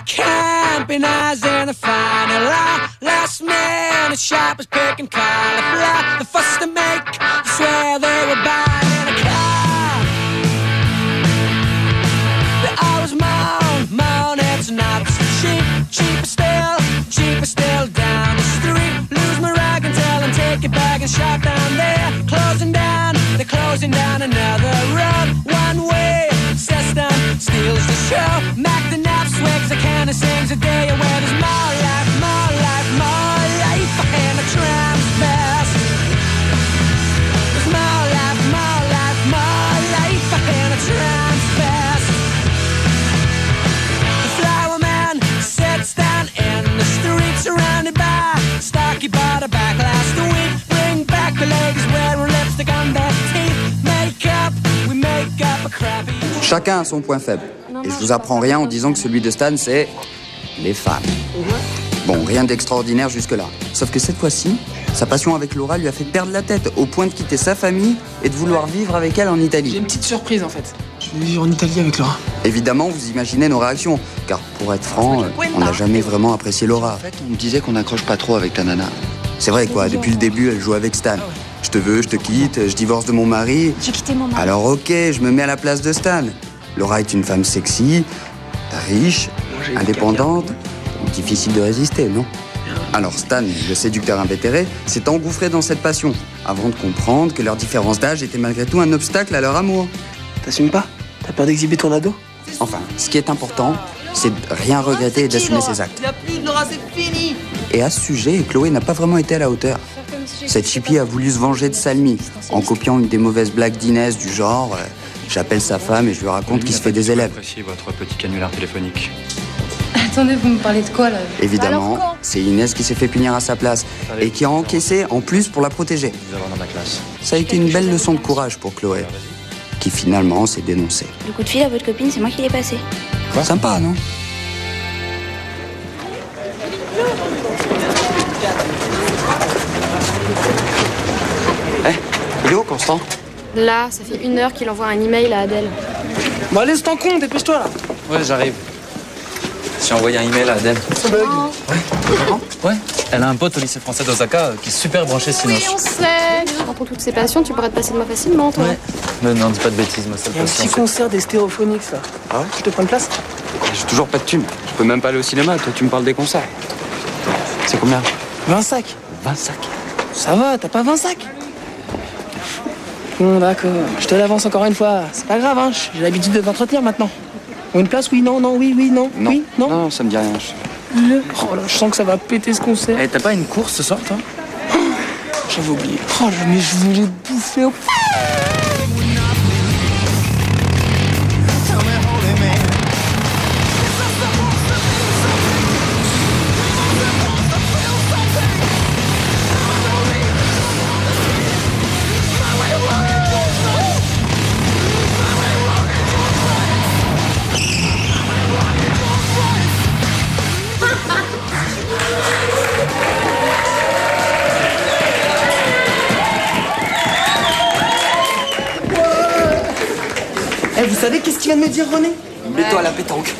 Camping eyes in the final hour. Last minute shoppers picking cauliflower. The fuss to make, I swear they were buying in a car. They always moan, it's not so cheap. Cheaper still down the street. Lose my rag and tell them take it back and shop down there. They're closing down another road. One way system steals the show. Mac the nap swigs, the cannon sings a day where there's more life and a tram's best. There's more life and a tram's best. The flower man sits down in the street surrounded by stocky bought back last week. Bring back the ladies wearing lipstick on their teeth. We make up a crappy. Chacun a son point faible. Et je vous apprends rien en disant que celui de Stan, c'est les femmes. Bon, rien d'extraordinaire jusque-là. Sauf que cette fois-ci, sa passion avec Laura lui a fait perdre la tête, au point de quitter sa famille et de vouloir vivre avec elle en Italie. J'ai une petite surprise en fait. Je vais vivre en Italie avec Laura. Évidemment, vous imaginez nos réactions. Car pour être franc, on n'a jamais vraiment apprécié Laura. En fait, on me disait qu'on n'accroche pas trop avec ta nana. C'est vrai quoi, depuis le début, elle joue avec Stan. Je te veux, je te quitte, je divorce de mon mari. J'ai quitté mon mari. Alors ok, je me mets à la place de Stan. Laura est une femme sexy, riche, indépendante. Difficile de résister, non? Alors Stan, le séducteur invétéré, s'est engouffré dans cette passion, avant de comprendre que leur différence d'âge était malgré tout un obstacle à leur amour. T'assumes pas? T'as peur d'exhiber ton ado? Enfin, ce qui est important, c'est de rien regretter et d'assumer ses actes. Il a plus de Laura, c'est fini. Et à ce sujet, Chloé n'a pas vraiment été à la hauteur. Cette hippie a voulu se venger de Salmi, en copiant une des mauvaises blagues d'Inès du genre j'appelle sa femme et je lui raconte qu'il se fait des élèves. Appréciez votre petit canular téléphonique. Attendez, vous me parlez de quoi là? Évidemment, c'est Inès qui s'est fait punir à sa place et qui a encaissé en plus pour la protéger. Vous avoir dans ma classe. Ça a été une belle leçon de courage pour Chloé, qui finalement s'est dénoncée. Le coup de fil à votre copine, c'est moi qui l'ai passé. Quoi? Sympa, non? Il est où, Constant? Là, ça fait 1 heure qu'il envoie un email à Adèle. Bon allez, c'est en con, dépêche-toi là. Ouais, j'arrive. J'ai envoyé un email à Adèle. Ouais. Elle a un pote au lycée français d'Osaka qui est super branché Synos. Oui, on sait. Entre toutes ces passions, tu pourrais te passer de moi facilement, toi. Ouais. Mais non, dis pas de bêtises, ma seule Il y a un passion. petit concert des Stéréophoniques là. Ah ouais? Je te prends une place? J'ai toujours pas de thune. Je peux même pas aller au cinéma. Toi, tu me parles des concerts. C'est combien? 20 sacs. 20 sacs. Ça va, t'as pas 20 sacs? Bon, d'accord. Je te l'avance encore une fois. C'est pas grave, hein. J'ai l'habitude de t'entretenir maintenant. Une place, oui, non, non, oui, oui, non. Non. Oui, non. Non, ça me dit rien. Oh là, je sens que ça va péter ce concert. Eh, t'as pas une course ce soir, toi? J'avais oublié. Oh là, mais je voulais te bouffer. Vous savez qu'est-ce qu'il vient de me dire, René? Mets-toi à la pétanque.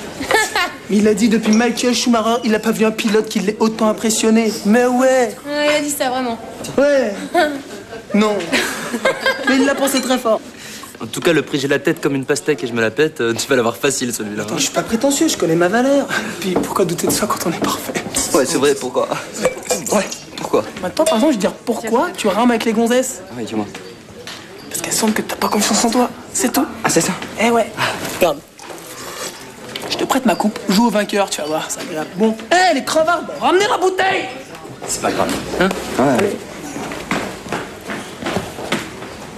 Il a dit depuis Michael Schumacher, il a pas vu un pilote qui l'ait autant impressionné. Mais ouais. Il a dit ça, vraiment. Ouais. Non. Mais il l'a pensé très fort. En tout cas, le prix j'ai la tête comme une pastèque et je me la pète, tu vas l'avoir facile celui-là. Attends, je suis pas prétentieux, je connais ma valeur. Puis pourquoi douter de soi quand on est parfait? Ouais, c'est vrai, pourquoi? Ouais. Pourquoi? Maintenant, par exemple, je veux dire, pourquoi tu rames avec les gonzesses? Ah oui, dis-moi. Parce qu'elles sentent que t'as pas confiance en toi, c'est tout. Ah, c'est ça? Eh ouais. Regarde. Je te prête ma coupe, joue au vainqueur, tu vas voir, c'est agréable. Bon. Eh, les crevards, bon, ramenez la bouteille! C'est pas grave. Hein? Ouais.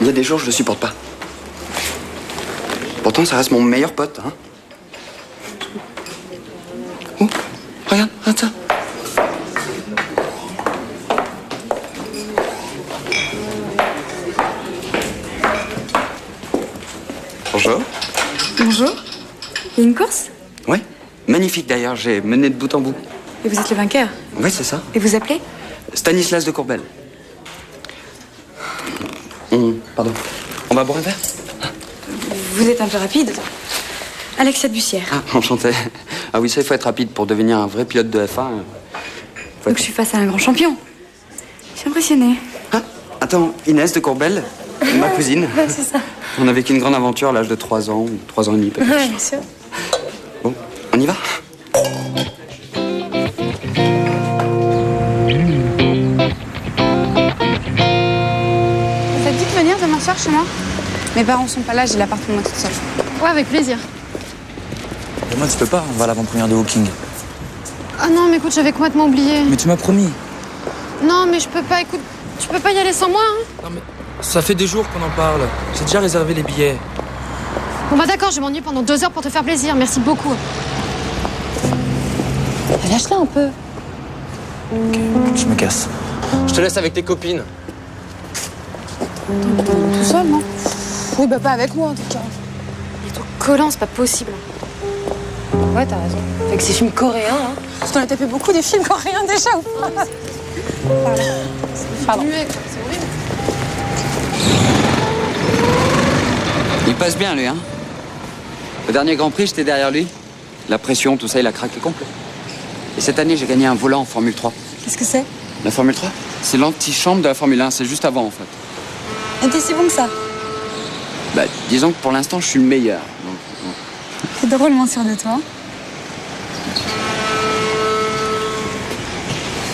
Il y a des jours, je le supporte pas. Pourtant, ça reste mon meilleur pote, hein. Oh, regarde ça. Bonjour. Bonjour. Il y a une course? Ouais, magnifique d'ailleurs, j'ai mené de bout en bout. Et vous êtes le vainqueur? Oui, c'est ça. Et vous appelez? Stanislas de Courbel. Pardon. On va boire un verre? Vous êtes un peu rapide. Alexia Bussière. Ah, enchanté. Ah oui, ça, il faut être rapide pour devenir un vrai pilote de F1. Donc je suis face à un grand champion. Je suis impressionnée. Ah, attends, Inès de Courbel, ma cousine. Ouais, c'est ça. On a vécu une grande aventure à l'âge de 3 ans, ou 3 ans et demi peut-être. Ouais, bien sûr. Bon, on y va? Ça te dit de venir demain soir chez moi? Mes parents sont pas là, j'ai l'appartement toute seule. Ouais, avec plaisir. Et moi, tu peux pas, on va à l'avant-première de Hawking. Ah non, mais écoute, j'avais complètement oublié. Mais tu m'as promis. Non, mais je peux pas, écoute, tu peux pas y aller sans moi, hein. Non mais ça fait des jours qu'on en parle. J'ai déjà réservé les billets. Bon bah d'accord, je vais m'ennuyer pendant 2 heures pour te faire plaisir, merci beaucoup. Lâche-la un peu. Je me casse. Je te laisse avec tes copines. Tout seul, non? Oui, bah pas avec moi en tout cas. Il est tout collant, c'est pas possible. Ouais, t'as raison. Avec ces films coréens, hein. Parce qu'on a tapé beaucoup des films coréens déjà ou pas? Pardon. Muet, quoi, c'est horrible. Il passe bien, lui, hein? Le dernier Grand Prix, j'étais derrière lui. La pression, tout ça, il a craqué complet. Et cette année, j'ai gagné un volant en Formule 3. Qu'est-ce que c'est? La Formule 3? C'est l'antichambre de la Formule 1, c'est juste avant, en fait. Et t'es si bon que ça? Bah, disons que pour l'instant, je suis le meilleur. Donc, bon. T'es drôlement sûr de toi.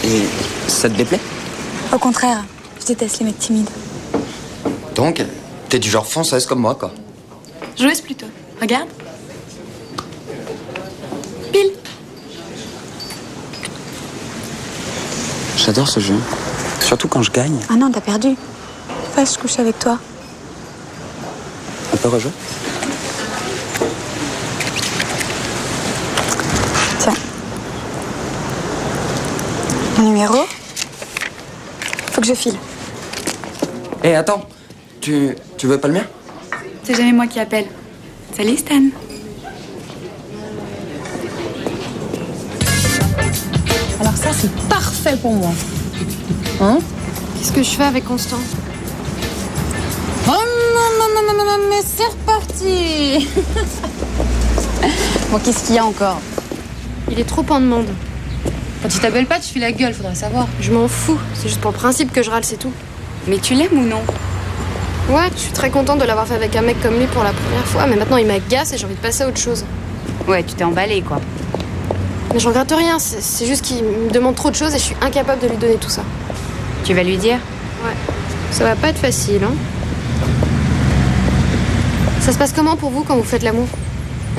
Et ça te déplaît? Au contraire, je déteste les mecs timides. Donc, t'es du genre française comme moi, quoi. Joueuse plutôt. Regarde. Pile. J'adore ce jeu. Surtout quand je gagne. Ah non, t'as perdu. Enfin, je couche avec toi. On peut rejouer? Tiens. Mon numéro. Faut que je file. Hé, attends. Tu veux pas le mien? C'est jamais moi qui appelle. Salut Stan. Alors ça, c'est parfait pour moi. Hein? Qu'est-ce que je fais avec Constant? Oh non, mais c'est reparti. Bon, qu'est-ce qu'il y a encore? Il est trop en demande. Quand il t'appelle pas, tu fais la gueule, faudrait savoir. Je m'en fous, c'est juste pour le principe que je râle, c'est tout. Mais tu l'aimes ou non? Ouais, je suis très contente de l'avoir fait avec un mec comme lui pour la première fois, mais maintenant il m'agace et j'ai envie de passer à autre chose. Ouais, tu t'es emballé quoi. Mais je regrette rien, c'est juste qu'il me demande trop de choses et je suis incapable de lui donner tout ça. Tu vas lui dire? Ouais, ça va pas être facile, hein. Ça se passe comment pour vous quand vous faites l'amour?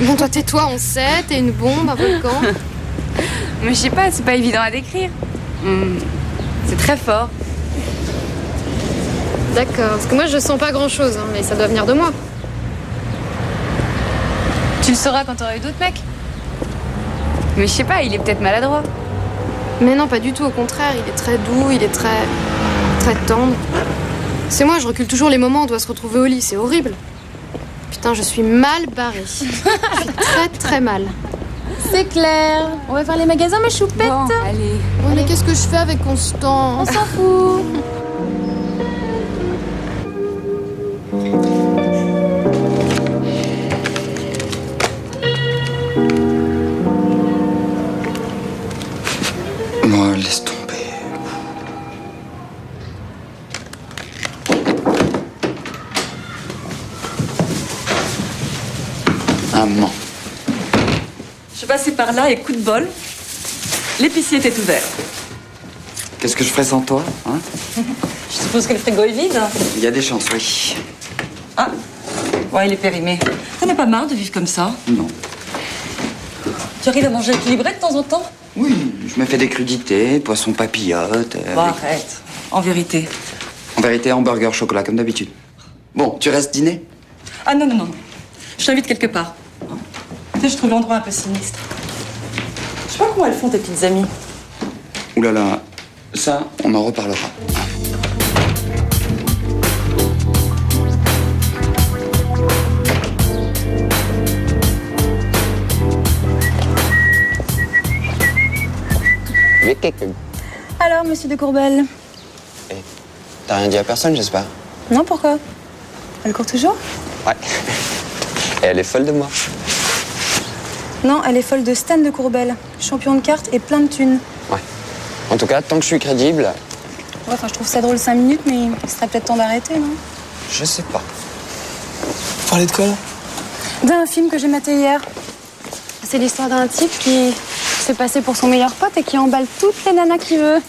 Bon, toi tais-toi, on sait, t'es une bombe, un volcan. Mais je sais pas, c'est pas évident à décrire. C'est très fort. D'accord, parce que moi je sens pas grand-chose, hein, mais ça doit venir de moi. Tu le sauras quand t'auras eu d'autres mecs. Mais je sais pas, il est peut-être maladroit. Mais non, pas du tout, au contraire, il est très doux, il est très tendre. C'est moi, je recule toujours les moments où on doit se retrouver au lit, c'est horrible. Putain, je suis mal barrée. Je suis très mal. C'est clair. On va faire les magasins, ma choupette. Bon, allez. Oh, mais qu'est-ce que je fais avec Constant? On s'en fout. Moi, laisse tomber. Maman. Je passais par là et coup de bol, l'épicier était ouvert. Qu'est-ce que je ferais sans toi, hein? Je suppose que le frigo est vide. Il y a des chances, oui. Ah, ouais, il est périmé. T'en as pas marre de vivre comme ça? Non. Tu arrives à manger équilibré de temps en temps? Oui, je me fais des crudités, poisson papillote. Bon, arrête. En vérité. En vérité, hamburger chocolat, comme d'habitude. Bon, tu restes dîner? Ah non, non, non. Je t'invite quelque part. Tu sais, je trouve l'endroit un peu sinistre. Je sais pas comment elles font, tes petites amies. Ouh là là, ça, on en reparlera. Alors, monsieur de Courbel? T'as rien dit à personne, j'espère? Non, pourquoi? Elle court toujours? Ouais. Et elle est folle de moi. Non, elle est folle de Stan de Courbel. Champion de cartes et plein de thunes. Ouais. En tout cas, tant que je suis crédible... Ouais, enfin, je trouve ça drôle 5 minutes, mais il serait peut-être temps d'arrêter, non? Je sais pas. Vous parlez de quoi, là? D'un film que j'ai maté hier. C'est l'histoire d'un type qui s'est passé pour son meilleur pote et qui emballe toutes les nanas qu'il veut.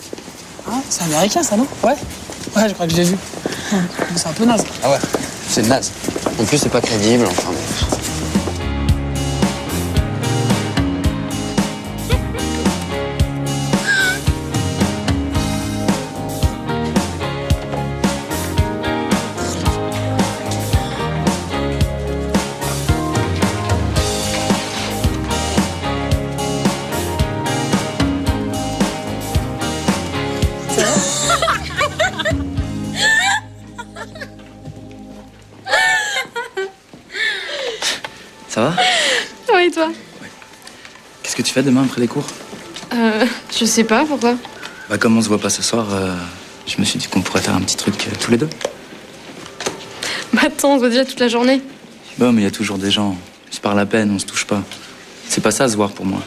Ah, c'est américain, ça, non? Ouais. Ouais, je crois que je l'ai vu. C'est un peu naze. Ah ouais, c'est naze. En plus, c'est pas crédible, enfin... Ça va? Oui, et toi? Qu'est-ce que tu fais demain après les cours? Je sais pas, pourquoi? Bah, comme on se voit pas ce soir, je me suis dit qu'on pourrait faire un petit truc tous les deux. Bah attends, on se voit déjà toute la journée. Bon, mais il y a toujours des gens. On se parle à peine, on se touche pas. C'est pas ça, se voir pour moi.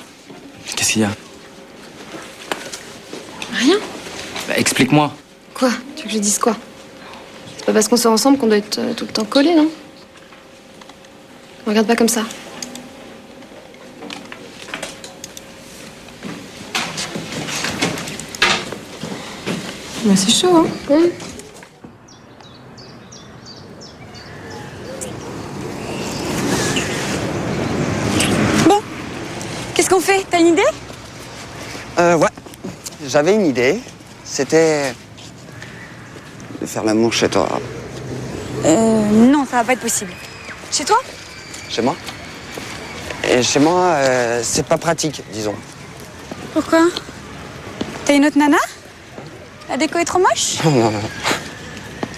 Qu'est-ce qu'il y a? Rien. Bah, explique-moi. Quoi? Tu veux que je dise quoi? C'est pas parce qu'on sort ensemble qu'on doit être tout le temps collés, non? Me regarde pas comme ça. Mais c'est chaud, hein? Bon, qu'est-ce qu'on fait? T'as une idée? Ouais. J'avais une idée. C'était... de faire l'amour chez toi. Non, ça va pas être possible. Chez toi? Chez moi? Et chez moi, c'est pas pratique, disons. Pourquoi? T'as une autre nana? La déco est trop moche? Non, non.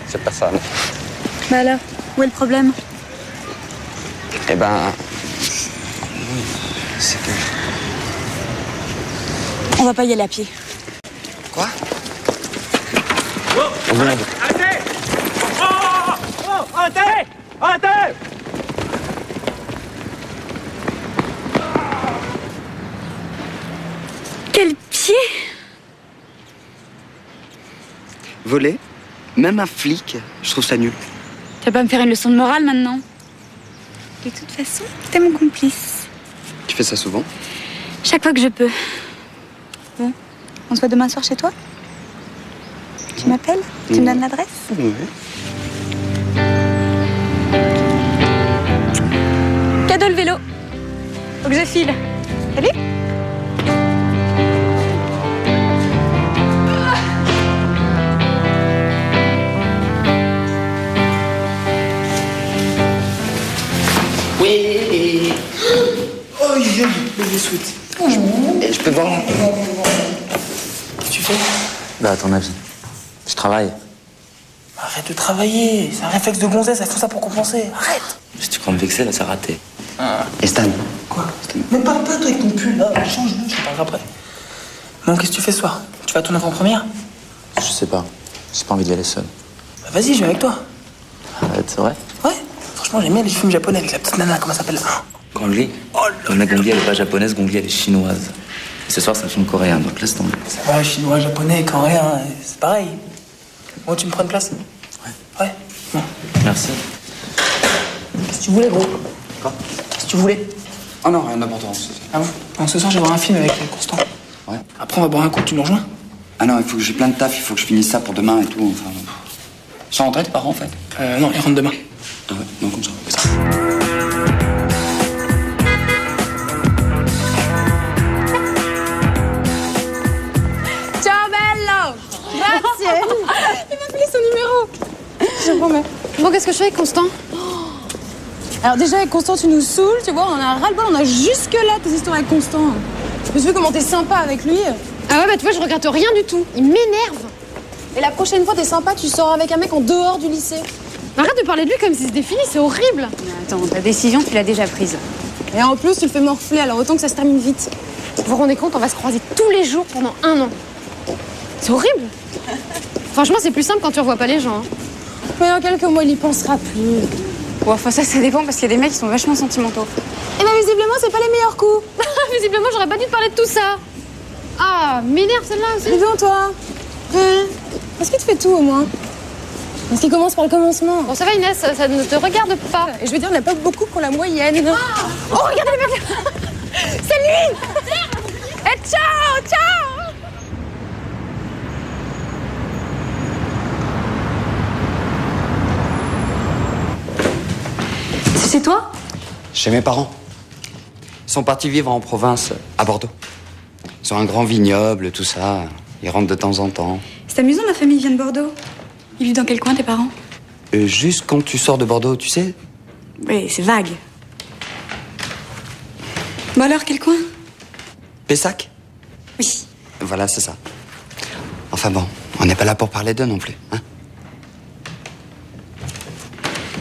C'est pas ça, non. Bah alors, où est le problème? Eh ben... c'est que... On va pas y aller à pied. Quoi? Oh merde. Arrêtez! Arrêtez! Arrêtez! Quel pied! Voler, même un flic, je trouve ça nul. Tu vas pas me faire une leçon de morale maintenant? De toute façon, t'es mon complice. Tu fais ça souvent? Chaque fois que je peux. Bon, on se voit demain soir chez toi? Tu m'appelles? Tu me donnes l'adresse? Oui. Cadeau le vélo. Faut que je file. Salut! Oui. Oh, il vient, baby sweet. Et je peux voir... Qu'est-ce que tu fais? Bah, à ton avis. Je travaille. Arrête de travailler. C'est un réflexe de gonzesse, elle fait ça pour compenser. Arrête! Si tu prends me vexer, là, c'est raté. Et Stan? Quoi? Mais parle pas, toi, avec ton pull, là. Change-le, je te parlerai après. Bon, qu'est-ce que tu fais ce soir? Tu vas à ton avant-première? Je sais pas. J'ai pas envie d'y aller seul. Bah, vas-y, je vais avec toi. Arrête, c'est vrai? Ouais. Franchement, j'aime bien les films japonais avec la petite nana, comment ça s'appelle? Gongli? Oh là là. Gongli, elle est pas japonaise, Gongli, elle est chinoise. Et ce soir, c'est un film coréen, donc laisse tomber. Ça va, chinois, japonais, coréen, c'est pareil. Bon, tu me prends une place? Ouais. Bon. Merci. Qu'est-ce que tu voulais, gros? Quoi? Qu'est-ce que tu voulais? Oh non, rien d'important. Ah bon? Non, ce soir, je vais voir un film avec Constant. Ouais. Après, on va boire un coup, tu nous rejoins? Ah non, il faut que j'ai plein de taf, il faut que je finisse ça pour demain et tout. Enfin, ils sont rentrés, tes parents, en fait? Non, ils rentrent demain. Ah ouais, non, comme ça. Ciao bello! Grazie! Il m'a filé son numéro. Je promets. Bon, qu'est-ce que je fais avec Constant? Alors déjà avec Constant tu nous saoules, tu vois, on en a ras-le-bol, on a jusque là tes histoires avec Constant. Je veux comment t'es sympa avec lui. Ah ouais, bah tu vois, je regrette rien du tout. Il m'énerve. Et la prochaine fois t'es sympa, tu sors avec un mec en dehors du lycée. Arrête de parler de lui comme si c'était fini, c'est horrible. Attends, ta décision tu l'as déjà prise. Et en plus tu le fais morfler, alors autant que ça se termine vite. Vous vous rendez compte, on va se croiser tous les jours pendant 1 an. C'est horrible. Franchement, c'est plus simple quand tu revois pas les gens. Hein. Mais dans quelques mois il y pensera plus. Ou enfin ça dépend parce qu'il y a des mecs qui sont vachement sentimentaux. Et bah visiblement c'est pas les meilleurs coups. Visiblement, j'aurais pas dû te parler de tout ça. Ah, m'énerve celle-là aussi. Dis donc, toi. Est-ce que tu fais tout au moins? Est-ce qu'il commence par le commencement? Bon, ça va Inès, ça ne te regarde pas. Et je veux dire, il n'y en a pas beaucoup pour la moyenne. Oh, regardez le mec. C'est lui. Et ciao, ciao. C'est chez toi? Chez mes parents. Ils sont partis vivre en province, à Bordeaux. Ils ont un grand vignoble, tout ça. Ils rentrent de temps en temps. C'est amusant, ma famille vient de Bordeaux. Ils vivent dans quel coin, tes parents? Juste quand tu sors de Bordeaux, tu sais. Oui, c'est vague. Bon alors, quel coin? Pessac? Oui. Voilà, c'est ça. Enfin bon, on n'est pas là pour parler d'eux non plus, hein.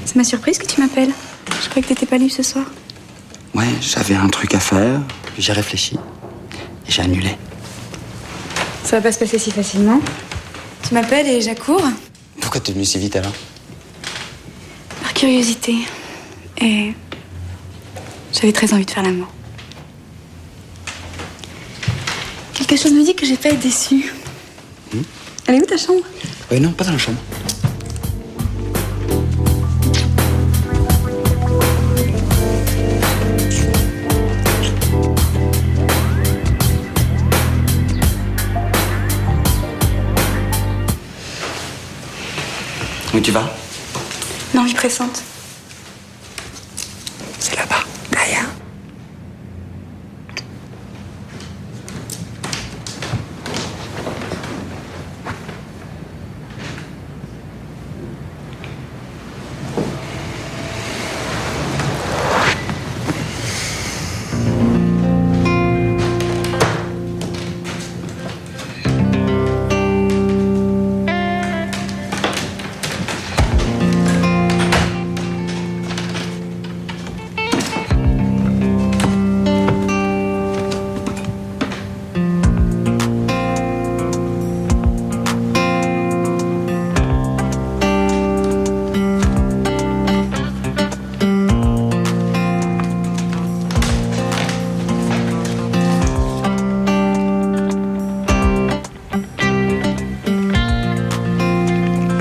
C'est ma surprise que tu m'appelles. Je croyais que t'étais pas libre ce soir. Ouais, j'avais un truc à faire, puis j'ai réfléchi. Et j'ai annulé. Ça va pas se passer si facilement. Tu m'appelles et j'accours. Pourquoi t'es venu si vite alors? Par curiosité. Et j'avais très envie de faire l'amour. Quelque chose me dit que j'ai pas été déçue. Elle est où ta chambre? Oui, non, pas dans la chambre. Où tu vas? Une envie pressante. C'est là-bas, derrière.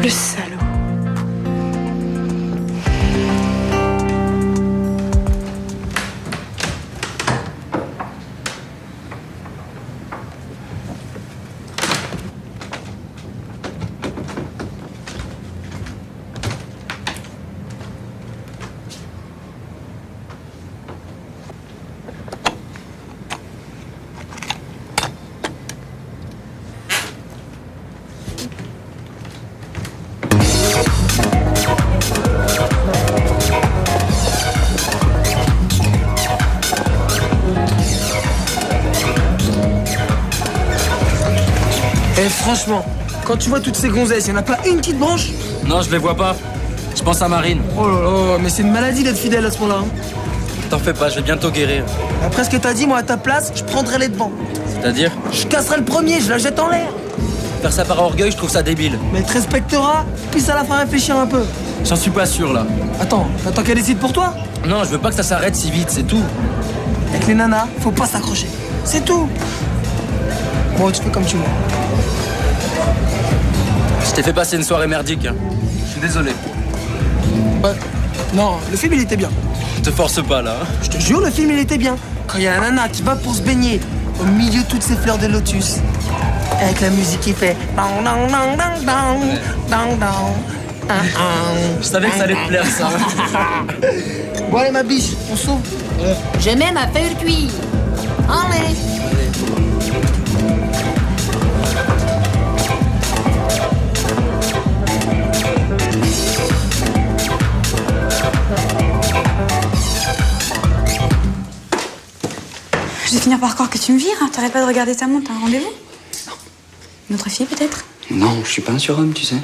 Le salaud. Eh franchement, quand tu vois toutes ces gonzesses, y en a pas une petite branche? Non, je les vois pas. Je pense à Marine. Oh là là, mais c'est une maladie d'être fidèle à ce moment-là. T'en fais pas, je vais bientôt guérir. Après ce que t'as dit, moi à ta place, je prendrais les devants. C'est-à-dire? Je casserai le premier, je la jette en l'air. Faire ça par orgueil, je trouve ça débile. Mais elle te respectera, puis ça la fera réfléchir un peu. J'en suis pas sûr, là. Attends, t'attends qu'elle décide pour toi? Non, je veux pas que ça s'arrête si vite, c'est tout. Avec les nanas, faut pas s'accrocher. C'est tout. Bon, tu fais comme tu veux. Je t'ai fait passer une soirée merdique, hein. Je suis désolé. Ouais. Non, le film il était bien. Te force pas, là. Hein. Je te jure, le film il était bien. Quand il y a la nana qui va pour se baigner au milieu de toutes ces fleurs de lotus, avec la musique qui fait. Je savais que ça allait te plaire, ça. Bon, allez, ma biche, on sauve. Je mets ma feuille cuire. Allez. Je vais finir par croire que tu me vires. T'arrêtes pas de regarder ta montre, t'as un rendez-vous? Non. Une autre fille, peut-être? Non, je suis pas un surhomme, tu sais.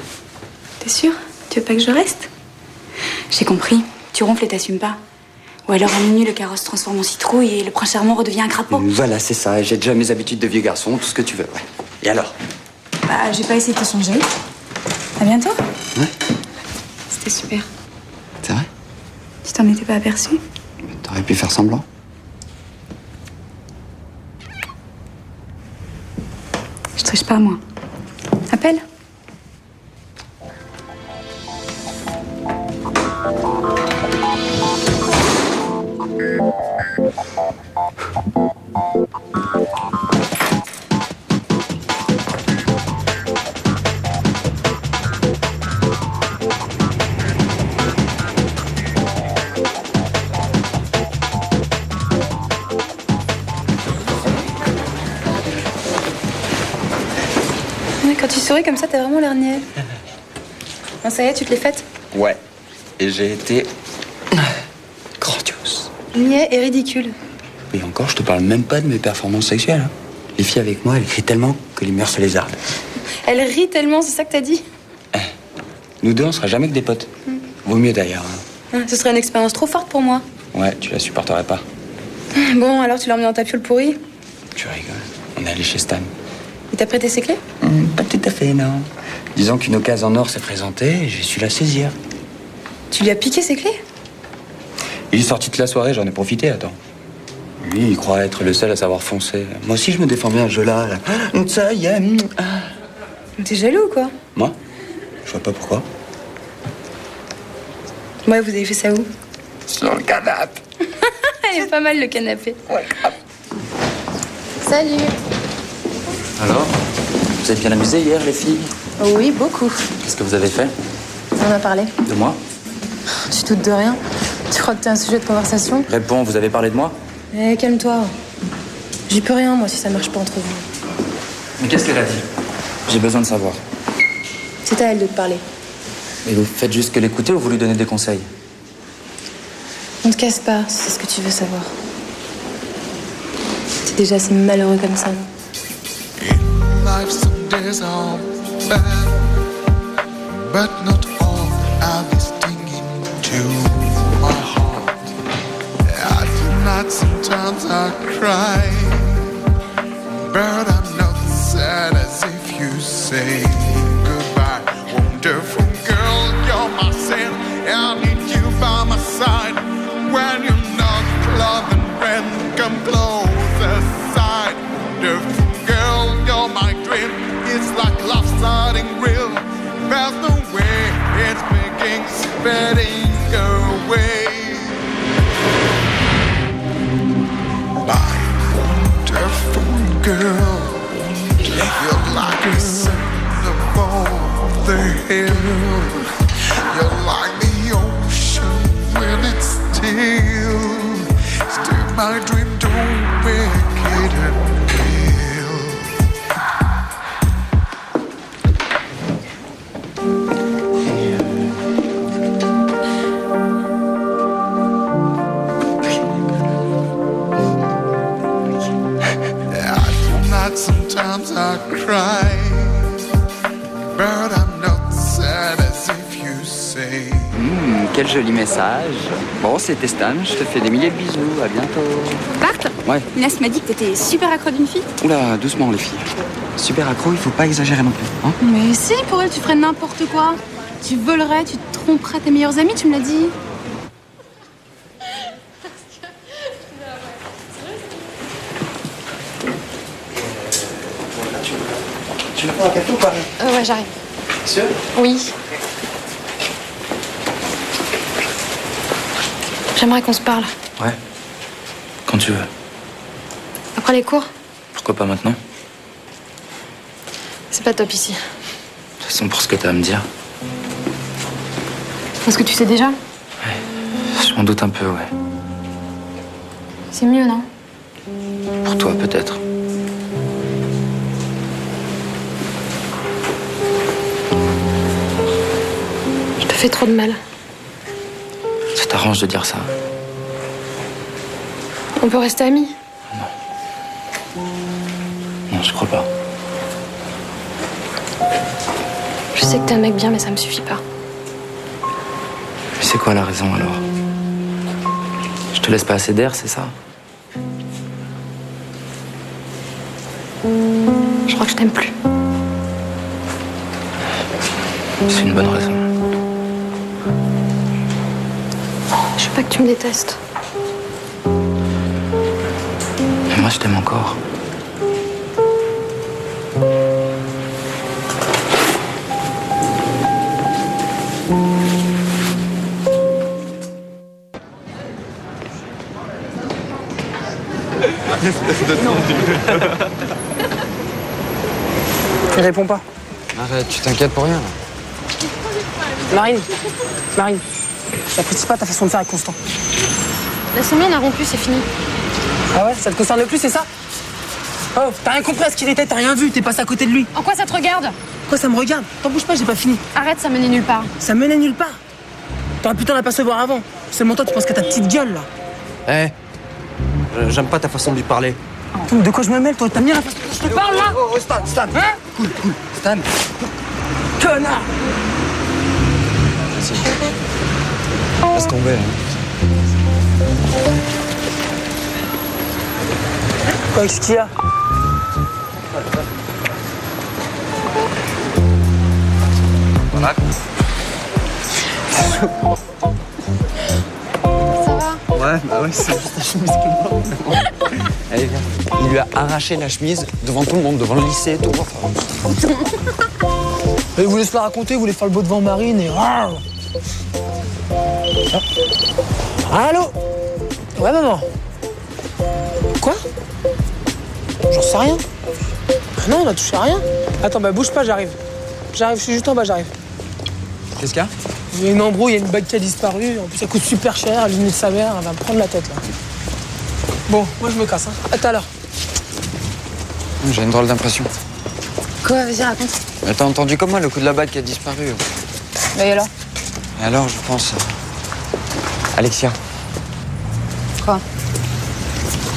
T'es sûr? Tu veux pas que je reste? J'ai compris. Tu ronfles et t'assumes pas. Ou alors à minuit, le carrosse se transforme en citrouille et le prince charmant redevient un crapaud. Voilà, c'est ça. J'ai déjà mes habitudes de vieux garçon, tout ce que tu veux, ouais. Et alors? Bah, j'ai pas essayé de te changer. À bientôt. Ouais. C'était super. C'est vrai? Tu t'en étais pas aperçu? T'aurais pu faire semblant. Je triche pas, moi. Appelle. Quand tu souris comme ça, t'as vraiment l'air niais. Bon, ça y est, tu te l'es faite? Ouais. Et j'ai été grandiose. Niais et ridicule. Et encore, je te parle même pas de mes performances sexuelles. Hein. Les filles avec moi, elles crient tellement que les murs se lézardent. Elle rit tellement, c'est ça que t'as dit? Nous deux, on sera jamais que des potes. Vaut mieux d'ailleurs. Hein. Ce serait une expérience trop forte pour moi. Ouais, tu la supporterais pas. Bon, alors tu l'as emmené dans ta piole pourrie? Tu rigoles. On est allé chez Stan. Il t'a prêté ses clés? Pas tout à fait, non. Disons qu'une occasion en or s'est présentée et j'ai su la saisir. Tu lui as piqué ses clés? Il est sorti de la soirée, j'en ai profité, attends. Lui, il croit être le seul à savoir foncer. Moi aussi, je me défends bien à ce jeu-là. Là. Ça y est. T'es jaloux, quoi? Moi? Je vois pas pourquoi. Ouais, vous avez fait ça où? Sur le canapé. Il est pas mal, le canapé. Ouais, grave. Salut. Alors, vous êtes bien amusés hier, les filles? Oui, beaucoup. Qu'est-ce que vous avez fait? On en a parlé. De moi? Tu doutes de rien? Tu crois que t'es un sujet de conversation? Réponds, vous avez parlé de moi? Eh, calme-toi. J'y peux rien, moi, si ça marche pas entre vous. Mais qu'est-ce qu'elle a dit? J'ai besoin de savoir. C'est à elle de te parler. Et vous faites juste que l'écouter ou vous lui donnez des conseils? On te casse pas, si c'est ce que tu veux savoir. T'es déjà assez malheureux comme ça, non? Life some days are bad, but not all are stinging to my heart. I do not, sometimes I cry, but I'm not sad as if you say goodbye. Wonderful girl, you're my sin, I need you by my side. When you're not loving, friend, come closer side. Wonderful girl, you're my dream. It's like love starting real. There's no way it's begins fading away. My wonderful girl, you're like a sun above the hill. You're like the ocean when it's still. Still my dream, don't make it unreal. Sometimes I cry, but I'm not sad as if you say. Quel joli message. Bon, c'était Stan, je te fais des milliers de bisous, à bientôt. Bart? Ouais. Inès m'a dit que t'étais super accro d'une fille. Oula, doucement les filles. Super accro, il faut pas exagérer non plus. Hein. Mais si, pour elle, tu ferais n'importe quoi. Tu volerais, tu te tromperais tes meilleurs amis, tu me l'as dit. Tu veux prendre un café ou pas? Ouais, j'arrive. Sûr? Oui. J'aimerais qu'on se parle. Ouais. Quand tu veux. Après les cours? Pourquoi pas maintenant? C'est pas top ici. De toute façon, pour ce que t'as à me dire. Est-ce que tu sais déjà? Je m'en doute un peu, ouais. C'est mieux, non? Pour toi, peut-être. Je te fais trop de mal. Ça t'arrange de dire ça? On peut rester amis? Non, je crois pas. Je sais que t'es un mec bien, mais ça me suffit pas. Mais c'est quoi la raison, alors? Je te laisse pas assez d'air, c'est ça? Je crois que je t'aime plus. C'est une bonne raison. Je suis pas vrai que tu me détestes. Mais moi, je t'aime encore. Il répond pas. Arrête, tu t'inquiètes pour rien, là. Marine, j'apprécie pas ta façon de faire avec Constant. Laisse-moi, on a rompu, c'est fini. Ah ouais, ça te concerne plus, c'est ça? Oh, t'as rien compris à ce qu'il était, t'as rien vu, t'es passé à côté de lui. En quoi ça te regarde? Quoi, ça me regarde? T'en bouge pas, j'ai pas fini. Arrête, ça menait nulle part. Ça menait nulle part. T'aurais pu t'en apercevoir avant. Seulement toi, tu penses qu'à ta petite gueule, là. Eh, j'aime pas ta façon de lui parler. De quoi je me mêle, toi? T'as mis la façon dont je te parle, là? Oh, Stan, Stan. Hein? Cool. Stan. Connard! Laisse tomber, hein. Quoi, qu'est-ce qu'il y a? Voilà. Ça va? Ouais, bah ouais, c'est juste la chemise qui est morte. Allez, viens. Il lui a arraché la chemise devant tout le monde, devant le lycée et tout. Il voulait se la raconter, il voulait faire le beau devant Marine et... Allô? Ouais, maman. Quoi? J'en sais rien. Ah non, on a touché à rien. Attends, bah bouge pas, j'arrive. J'arrive, je suis juste en bas, j'arrive. Qu'est-ce qu'il y a? Il y a une embrouille, il y a une bague qui a disparu. En plus, ça coûte super cher. L'une de sa mère, elle va me prendre la tête, là. Bon, moi, je me casse, hein. À tout à l'heure. J'ai une drôle d'impression. Quoi? Vas-y, raconte. Mais t'as entendu comme moi le coup de la bague qui a disparu? Bah et alors? Et alors, je pense... Alexia. Quoi?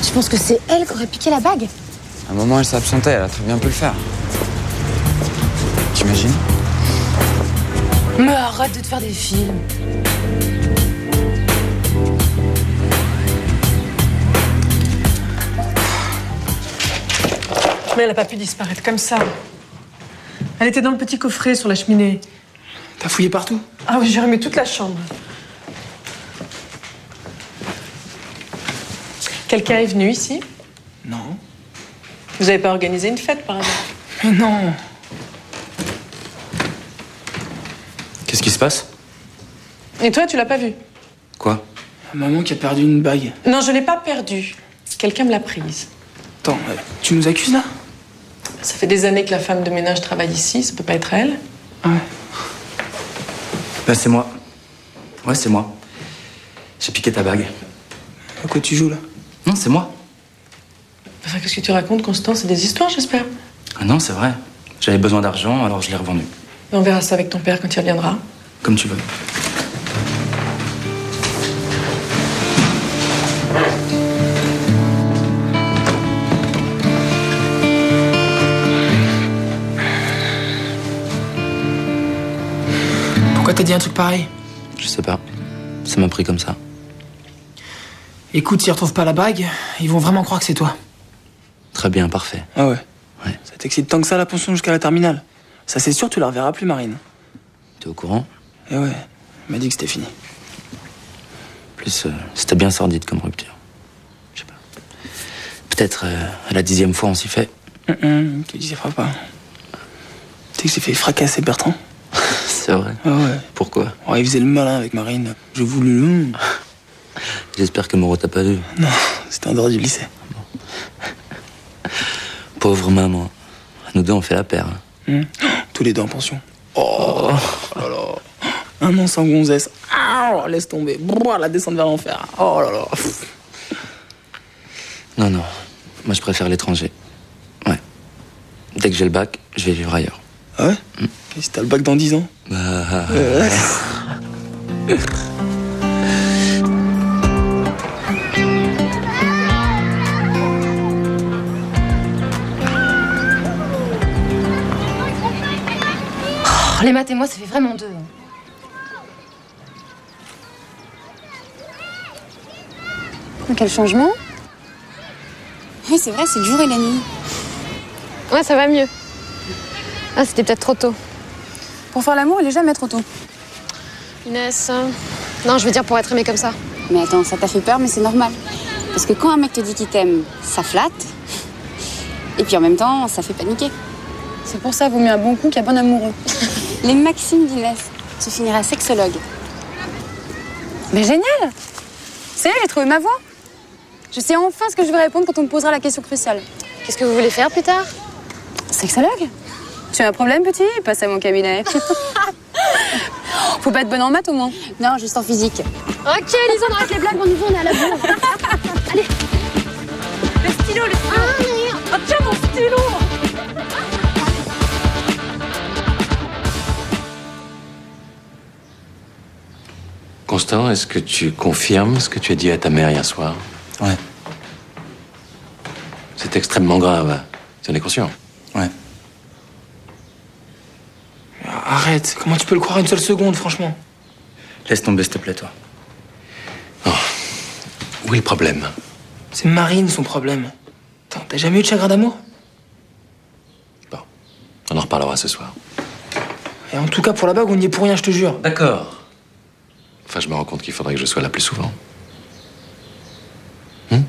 Tu penses que c'est elle qui aurait piqué la bague? À un moment, elle s'est absentée, elle a très bien pu le faire. T'imagines? Mais arrête de te faire des films. Mais elle a pas pu disparaître comme ça. Elle était dans le petit coffret sur la cheminée. T'as fouillé partout? Ah oui, j'ai remis toute la chambre. Quelqu'un est venu ici? Non. Vous avez pas organisé une fête par hasard? Mais non. Qu'est-ce qui se passe? Et toi, tu l'as pas vu? Quoi? Maman qui a perdu une bague. Non, je l'ai pas perdue. Quelqu'un me l'a prise. Attends, tu nous accuses là? Ça fait des années que la femme de ménage travaille ici, ça peut pas être elle? Ouais. Ben c'est moi. Ouais, c'est moi. J'ai piqué ta bague. À quoi tu joues là? Non, c'est moi. Enfin, qu'est-ce que tu racontes, Constant? C'est des histoires, j'espère. Ah non, c'est vrai. J'avais besoin d'argent, alors je l'ai revendu. On verra ça avec ton père quand il reviendra. Comme tu veux. Pourquoi t'as dit un truc pareil? Je sais pas. Ça m'a pris comme ça. Écoute, s'ils retrouvent pas la bague, ils vont vraiment croire que c'est toi. Très bien, parfait. Ah ouais? Ouais. Ça t'excite tant que ça la pension jusqu'à la terminale? Ça c'est sûr, tu la reverras plus, Marine. T'es au courant? Eh ouais, elle m'a dit que c'était fini. En plus, c'était bien sordide comme rupture. Je sais pas. Peut-être à la 10e fois on s'y fait. Tu t'y feras pas. Tu sais que j'ai fait fracasser Bertrand? C'est vrai? Ah ouais. Pourquoi? Oh, il faisait le malin avec Marine. J'ai voulu... J'espère que Moreau t'a pas vu. Non, c'était un dehors du lycée. Pauvre maman. Nous deux, on fait la paire. Tous les deux en pension. Oh là là. Un an sans gonzesse. Ah, laisse tomber. Brrr, la descente vers l'enfer. Oh là là. Non, non. Moi, je préfère l'étranger. Ouais. Dès que j'ai le bac, je vais vivre ailleurs. Ah ouais? Et si t'as le bac dans 10 ans? Bah... Les maths et moi, ça fait vraiment deux. Quel changement? Oui, c'est vrai, c'est le jour et la nuit. Ouais, ça va mieux. Ah, c'était peut-être trop tôt. Pour faire l'amour, il est jamais trop tôt. Inès, non, je veux dire pour être aimé comme ça. Mais attends, ça t'a fait peur, mais c'est normal. Parce que quand un mec te dit qu'il t'aime, ça flatte. Et puis en même temps, ça fait paniquer. C'est pour ça, vaut mieux un bon coup qu'un bon amoureux. Les maximes d'Inès. Tu finiras sexologue. Mais génial! C'est là, j'ai trouvé ma voie. Je sais enfin ce que je vais répondre quand on me posera la question cruciale. Qu'est-ce que vous voulez faire plus tard? Sexologue? Tu as un problème, petit? Passe à mon cabinet. Faut pas être bonne en maths, au moins. Non, juste en physique. Ok, Lisa, on arrête les blagues, on y va, on est à la bourre. Allez. Le stylo, le stylo. Ah, tiens, mon stylo. Constant, est-ce que tu confirmes ce que tu as dit à ta mère hier soir? Ouais. C'est extrêmement grave. Tu en es conscient? Ouais. Arrête, comment tu peux le croire une seule seconde, franchement? Laisse tomber, s'il te plaît, toi. Où est le problème? C'est Marine, son problème. Attends, t'as jamais eu de chagrin d'amour? On en reparlera ce soir. Et en tout cas, pour la bague, on n'y est pour rien, je te jure. D'accord. Enfin, je me rends compte qu'il faudrait que je sois là plus souvent. Non.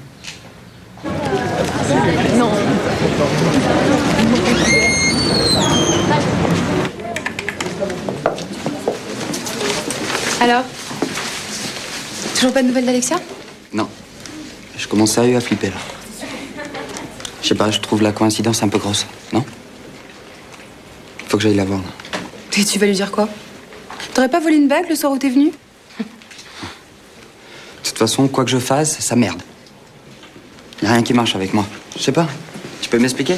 Alors? Toujours pas de nouvelles d'Alexia? Non. Je commence sérieux à flipper, là. Je sais pas, je trouve la coïncidence un peu grosse, non? Faut que j'aille la voir, là. Et tu vas lui dire quoi? T'aurais pas volé une bague le soir où t'es venu? De toute façon, quoi que je fasse, ça merde. Y a rien qui marche avec moi. Je sais pas. Tu peux m'expliquer?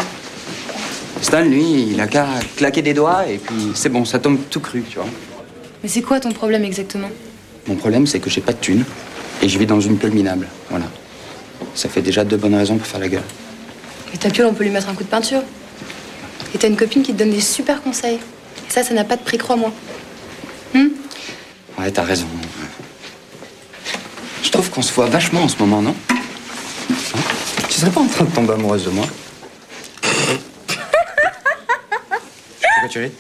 Stan, lui, il a qu'à claquer des doigts et puis c'est bon, ça tombe tout cru, tu vois. Mais c'est quoi ton problème exactement? Mon problème, c'est que j'ai pas de thunes et je vis dans une piole minable. Voilà. Ça fait déjà 2 bonnes raisons pour faire la gueule. Mais ta piole, on peut lui mettre un coup de peinture. Et t'as une copine qui te donne des super conseils. Et ça n'a pas de prix, crois-moi. Ouais, t'as raison. Je trouve qu'on se voit vachement en ce moment, non? Hein? Tu serais pas en train de tomber amoureuse de moi? Pourquoi tu ris?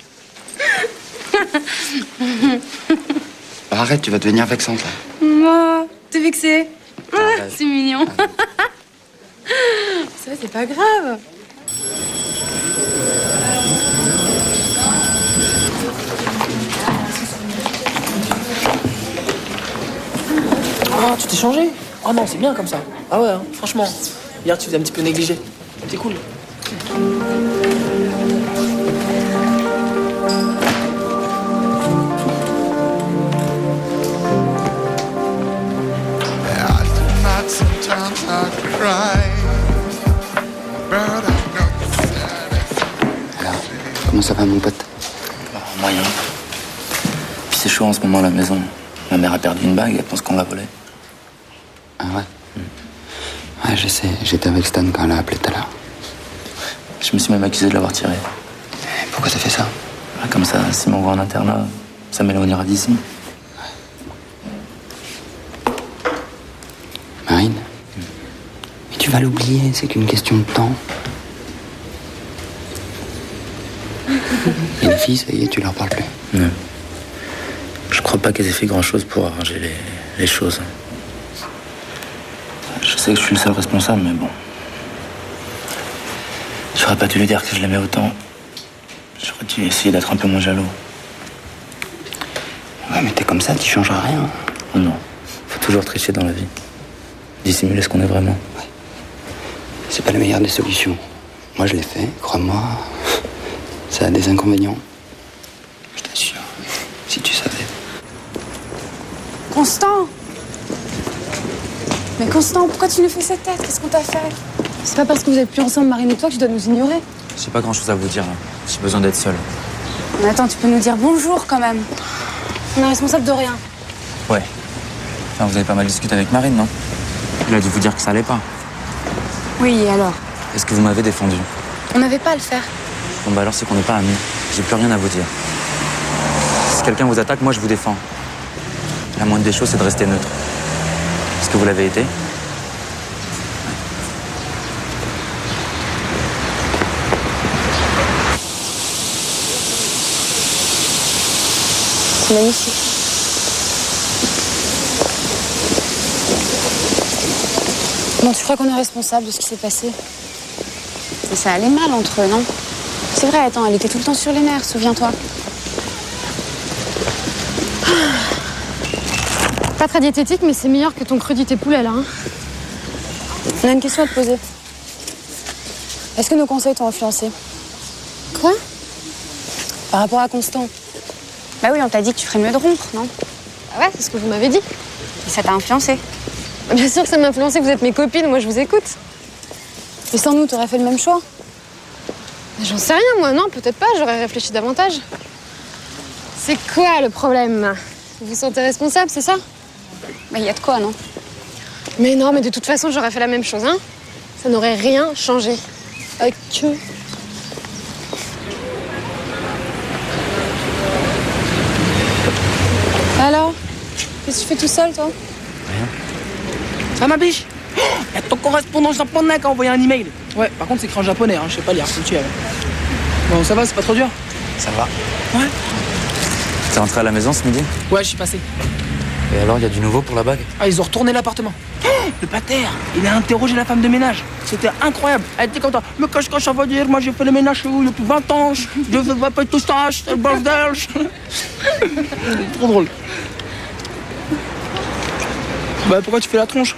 Bah, arrête, tu vas devenir vexante, là. Oh, t'es vexée? C'est mignon. Ça, c'est pas grave. Oh, tu t'es changé? Oh non, c'est bien comme ça. Ah ouais, hein, franchement. Hier, tu faisais un petit peu négligé. C'est cool. Sometimes I cry, but I know Alors, comment ça va, mon pote? Moyen. Puis c'est chaud en ce moment à la maison. Ma mère a perdu une bague, elle pense qu'on l'a volée. Ah ouais? Ouais, je sais. J'étais avec Stan quand elle a appelé tout à l'heure. Je me suis même accusé de l'avoir tirée. Pourquoi t'as fait ça? Comme ça, si m'envoie en internat, ça m'éloignera d'ici. Marine? Mais tu vas l'oublier, c'est qu'une question de temps. Et les filles, ça y est, tu leur parles plus. Non. Je crois pas qu'elles aient fait grand-chose pour arranger les choses. Je sais que je suis le seul responsable, mais bon. J'aurais pas dû lui dire que je l'aimais autant. J'aurais dû essayer d'être un peu moins jaloux. Ouais, mais t'es comme ça, tu changeras rien. Oh non. Faut toujours tricher dans la vie. Dissimuler ce qu'on est vraiment. Ouais. C'est pas la meilleure des solutions. Moi, je l'ai fait, crois-moi. Ça a des inconvénients. Je t'assure. Si tu savais. Constant! Mais Constant, pourquoi tu nous fais cette tête? Qu'est-ce qu'on t'a fait? C'est pas parce que vous êtes plus ensemble, Marine et toi, que tu dois nous ignorer. J'ai pas grand-chose à vous dire. J'ai besoin d'être seul. Mais attends, tu peux nous dire bonjour quand même. On est responsable de rien. Ouais. Enfin, vous avez pas mal discuté avec Marine, non? Il a dû vous dire que ça allait pas. Oui, et alors? Est-ce que vous m'avez défendu? On n'avait pas à le faire. Bon, bah alors c'est qu'on n'est pas amis. J'ai plus rien à vous dire. Si quelqu'un vous attaque, moi je vous défends. La moindre des choses, c'est de rester neutre. Est-ce que vous l'avez été? C'est magnifique. Bon, tu crois qu'on est responsable de ce qui s'est passé? Mais ça allait mal entre eux, non? C'est vrai, attends, elle était tout le temps sur les nerfs, souviens-toi. Pas très diététique, mais c'est meilleur que ton crudité poulet, là. Hein. On a une question à te poser. Est-ce que nos conseils t'ont influencé? Quoi? Par rapport à Constant. Bah oui, on t'a dit que tu ferais mieux de rompre, non? Ah ouais, c'est ce que vous m'avez dit. Et ça t'a influencé? Bien sûr que ça m'a influencé, vous êtes mes copines, moi je vous écoute. Et sans nous, t'aurais fait le même choix? J'en sais rien, moi, non, peut-être pas, j'aurais réfléchi davantage. C'est quoi le problème? Vous vous sentez responsable, c'est ça? Bah, y a de quoi, non? Mais non, mais de toute façon, j'aurais fait la même chose, hein. Ça n'aurait rien changé. Ok. Alors? Qu'est-ce que tu fais tout seul, toi? Rien. Ah, ma biche! Y'a ton correspondant japonais qui a envoyé un email. Ouais, par contre, c'est écrit en japonais, hein, je sais pas lire, faut le tuer. Bon, ça va, c'est pas trop dur? Ça va. Ouais. T'es rentré à la maison ce midi? Ouais, je suis passé. Et alors, il y a du nouveau pour la bague? Ah, ils ont retourné l'appartement. Le pater, il a interrogé la femme de ménage. C'était incroyable. Elle était contente. Mais qu'est-ce que ça veut dire? Moi, j'ai fait le ménage chez vous depuis 20 ans. Je veux pas tout ça, c'est le bordel. Trop drôle. Bah, pourquoi tu fais la tronche?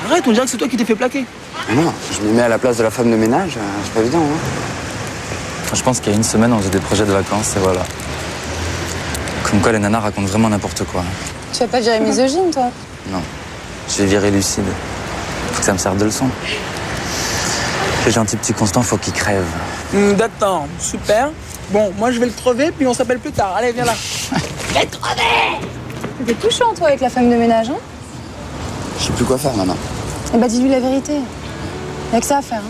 Arrête, on dirait que c'est toi qui t'es fait plaquer. Non, je me mets à la place de la femme de ménage, c'est pas évident, hein. Je pense qu'il y a une semaine, on faisait des projets de vacances, et voilà. Comme quoi, les nanas racontent vraiment n'importe quoi. Tu vas pas virer misogyne, toi? Non. Je vais virer lucide. Faut que ça me serve de leçon. Le gentil petit Constant, faut qu'il crève. D'accord, super. Bon, moi, je vais le crever, puis on s'appelle plus tard. Allez, viens là. Je vais le crever! T'es touchant, toi, avec la femme de ménage, hein? Je sais plus quoi faire, maman. Eh bah, dis-lui la vérité. Y'a que ça à faire, hein?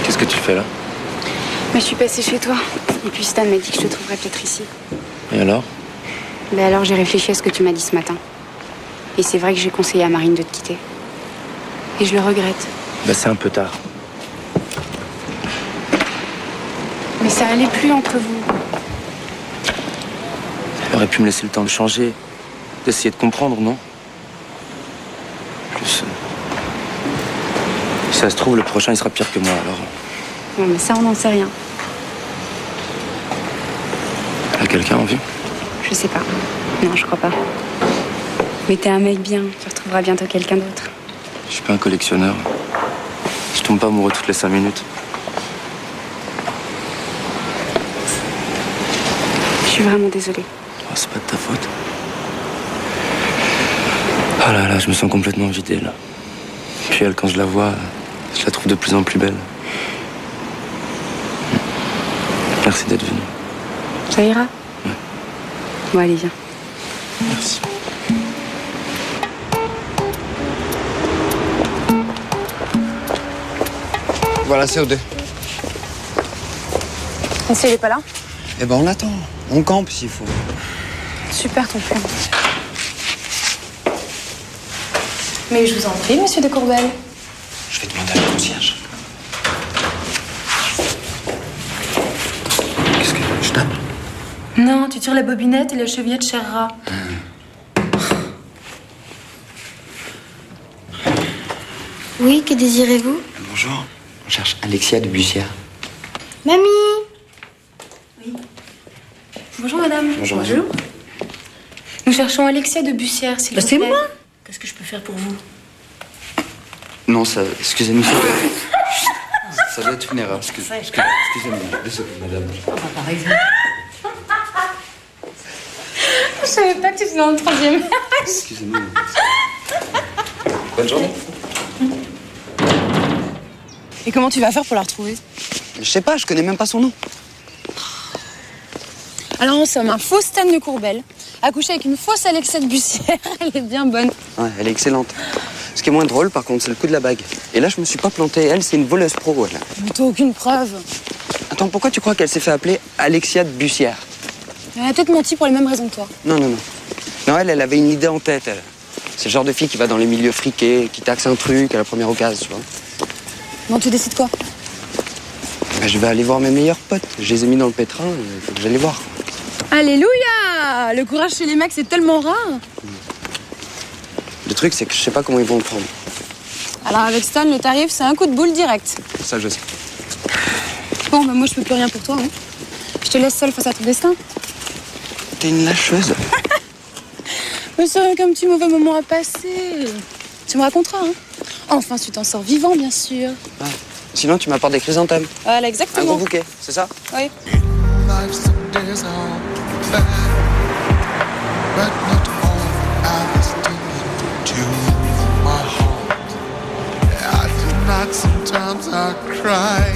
Qu'est-ce que tu fais là? Mais je suis passée chez toi. Et puis Stan m'a dit que je te trouverais peut-être ici. Et alors? Ben alors j'ai réfléchi à ce que tu m'as dit ce matin. Et c'est vrai que j'ai conseillé à Marine de te quitter. Et je le regrette. Bah c'est un peu tard. Mais ça allait plus entre vous. Elle aurait pu me laisser le temps de changer, d'essayer de comprendre, non? Plus. Si ça se trouve, le prochain il sera pire que moi alors. Non mais ça on n'en sait rien. Elle a quelqu'un en vue? Je sais pas. Non, je crois pas. Mais t'es un mec bien. Tu retrouveras bientôt quelqu'un d'autre. Je suis pas un collectionneur. Je tombe pas amoureux toutes les 5 minutes. Je suis vraiment désolée. Oh, c'est pas de ta faute. Ah là là, je me sens complètement vidé là. Puis elle, quand je la vois, je la trouve de plus en plus belle. Merci d'être venue. Ça ira? Ouais. Bon, allez, viens. Merci. Voilà, CO2. Et si elle est pas là? Eh ben, on l'attend. On campe s'il faut. Super ton plan. Mais je vous en prie, monsieur de Courbel. Je vais demander à la concierge. Qu'est-ce que je tape? Non, tu tires la bobinette et la chevillette cherra. Oui, que désirez-vous? Bonjour, on cherche Alexia de Bussière. Mamie! Bonjour madame. Bonjour, madame. Nous cherchons Alexia de Bussière, s'il vous plaît. C'est moi! Qu'est-ce que je peux faire pour vous? Non, ça... Excusez-nous, ça doit être une erreur. Excusez-moi, désolé, madame. Par exemple. Je savais pas que tu étais dans le 3e âge. Excusez-moi. Bonne journée. Et comment tu vas faire pour la retrouver? Je sais pas, je connais même pas son nom. Alors en somme, un faux Stan de Courbel, accouché avec une fausse Alexia de Bussière, elle est bien bonne. Ouais, elle est excellente. Ce qui est moins drôle, par contre, c'est le coup de la bague. Et là, je me suis pas planté. Elle, c'est une voleuse pro, elle. Mais t'as aucune preuve. Attends, Attends, pourquoi tu crois qu'elle s'est fait appeler Alexia de Bussière? Elle a peut-être menti pour les mêmes raisons que toi. Non. Non, elle avait une idée en tête, elle. C'est le genre de fille qui va dans les milieux friqués, qui taxe un truc à la première occasion, tu vois. Bon, tu décides quoi? Bah, je vais aller voir mes meilleurs potes. Je les ai mis dans le pétrin, il faut que j'aille les voir. Alléluia! Le courage chez les mecs, c'est tellement rare. Le truc, c'est que je sais pas comment ils vont le prendre. Alors avec Stan, le tarif, c'est un coup de boule direct. Ça, je sais. Bon, bah moi, je peux plus rien pour toi. Hein. Je te laisse seule face à ton destin. T'es une lâcheuse. Mais c'est rien qu'un petit mauvais moment à passer. Tu me raconteras, hein. Enfin, si tu t'en sors vivant, bien sûr. Ah. Sinon, tu m'apportes des chrysanthèmes. Voilà, exactement. Un gros bouquet, c'est ça? Oui. Life's a desert, but not all I was stinging to my heart. I do not sometimes I cry.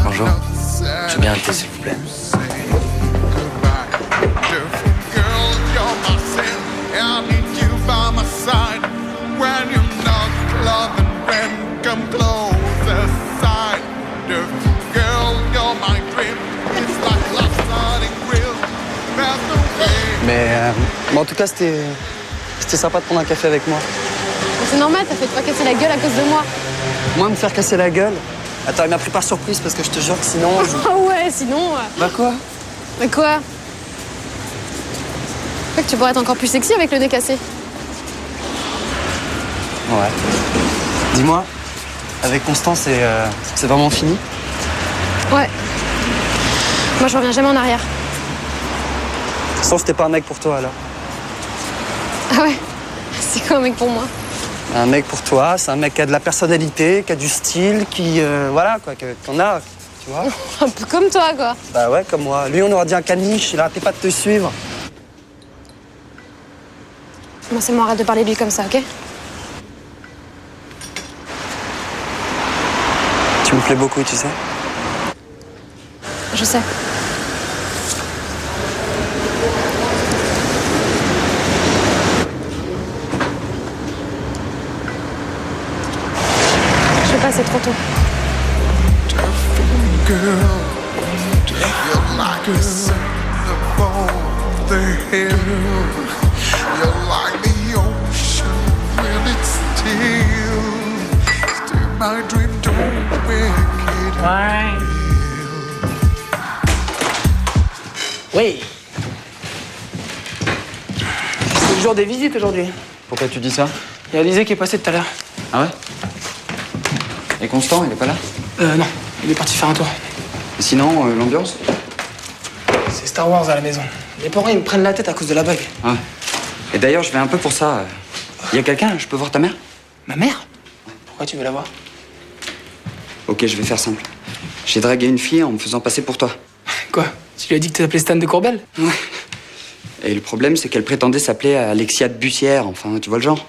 Bonjour. Je veux bien un thé, s'il vous plaît. Mais bon, en tout cas, c'était sympa de prendre un café avec moi. C'est normal, t'as fait te pas casser la gueule à cause de moi. Moi, me faire casser la gueule? Attends, il m'a pris par surprise parce que je te jure que sinon... Ah ouais, sinon... Bah quoi? Mais quoi? Fait que tu pourrais être encore plus sexy avec le nez cassé. Ouais. Dis-moi, avec Constance, c'est vraiment fini? Ouais. Moi, je reviens jamais en arrière. Sans c'était pas un mec pour toi, alors? Ah ouais? C'est quoi un mec pour moi? Un mec pour toi, c'est un mec qui a de la personnalité, qui a du style, qui... voilà, quoi, qu'on a, tu vois? Un peu comme toi, quoi. Bah ouais, comme moi. Lui, on aurait dit un caniche, il arrêtait pas de te suivre. Moi, c'est moi, arrête de parler de lui comme ça, ok? Tu me plais beaucoup, tu sais? Je sais. Je sais pas, c'est trop tôt. Girl, you're like a sun above the hill. You're like the ocean when it's still. Still my dream don't make it real. Oui. C'est le jour des visites aujourd'hui. Pourquoi tu dis ça? Il y a Alizé qui est passé tout à l'heure. Ah ouais? Et Constant, il est pas là? Non, il est parti faire un tour. Et sinon, l'ambiance? C'est Star Wars à la maison. Les parents, ils me prennent la tête à cause de la bague. Ouais. Et d'ailleurs, je vais un peu pour ça. Il y a quelqu'un? Je peux voir ta mère? Ma mère? Pourquoi tu veux la voir? Ok, je vais faire simple. J'ai dragué une fille en me faisant passer pour toi. Quoi? Tu lui as dit que tu t'appelais Stan de Courbel? Ouais. Et le problème, c'est qu'elle prétendait s'appeler Alexia de Bussière, enfin, tu vois le genre.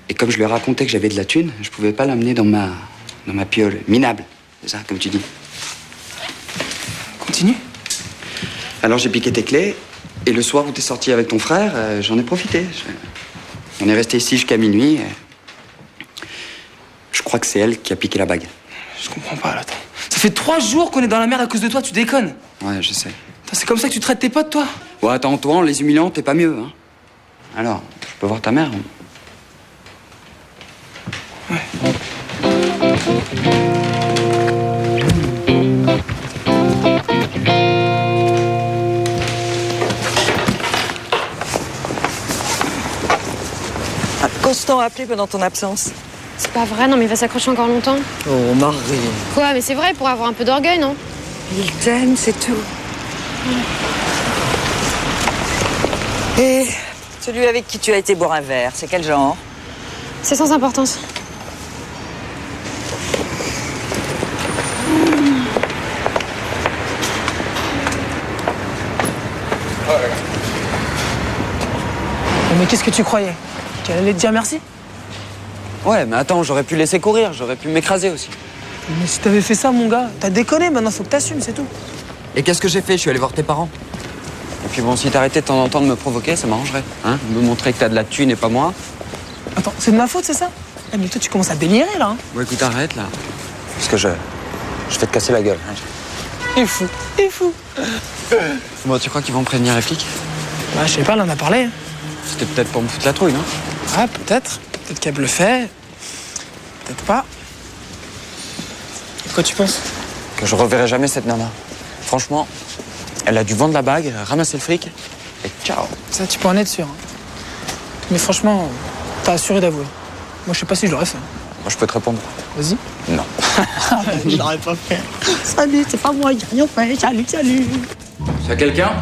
Et comme je lui ai raconté que j'avais de la thune, je pouvais pas l'amener dans ma piole. Minable, c'est ça, comme tu dis. Continue. Alors j'ai piqué tes clés, et le soir où t'es sorti avec ton frère, j'en ai profité. On est resté ici jusqu'à minuit. Je crois que c'est elle qui a piqué la bague. Je comprends pas, là, attends. Ça fait 3 jours qu'on est dans la merde à cause de toi, tu déconnes. Ouais, je sais. C'est comme ça que tu traites tes potes, toi? Ouais, attends, toi, en les humiliant, t'es pas mieux, hein. Alors, je peux voir ta mère? Ouais. Constant a appelé pendant ton absence. C'est pas vrai, non, mais il va s'accrocher encore longtemps. Oh, Marie. Quoi? Mais c'est vrai, pour avoir un peu d'orgueil, non? Il t'aime, c'est tout. Et celui avec qui tu as été boire un verre, c'est quel genre? C'est sans importance. Mais qu'est-ce que tu croyais? Qu'elle allait te dire merci? Ouais, mais attends, j'aurais pu laisser courir, j'aurais pu m'écraser aussi. Mais si t'avais fait ça, mon gars, t'as déconné, maintenant faut que t'assumes, c'est tout. Et qu'est-ce que j'ai fait? Je suis allé voir tes parents. Et puis bon, si t'arrêtais de temps en temps de me provoquer, ça m'arrangerait. Hein? Me montrer que t'as de la thune et pas moi. Attends, c'est de ma faute, c'est ça? Eh, mais toi, tu commences à délirer, là. Hein. Bon, écoute, arrête, là. Parce que Je vais te casser la gueule. Il est fou, il est fou. Bon, tu crois qu'ils vont prévenir les flics? Bah, je sais pas, elle en a parlé. C'était peut-être pour me foutre la trouille, non? Ah, peut-être. Peut-être qu'elle le fait. Peut-être pas. Quoi tu penses? Que je reverrai jamais cette nana. Franchement, elle a dû vendre la bague, ramasser le fric, et ciao. Ça, tu peux en être sûr. Hein. Mais franchement, t'as assuré d'avouer. Moi, je sais pas si je l'aurais fait. Moi, je peux te répondre. Vas-y. Non. Je l'aurais pas fait. Salut, c'est pas moi, j'ai rien fait. Salut, salut. C'est quelqu'un?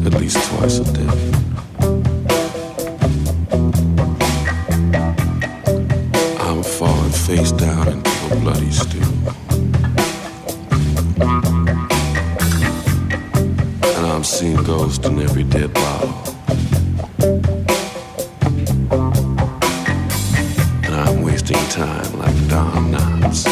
At least twice a day. I'm falling face down into a bloody stew. And I'm seeing ghosts in every dead bottle. And I'm wasting time like Don Knotts.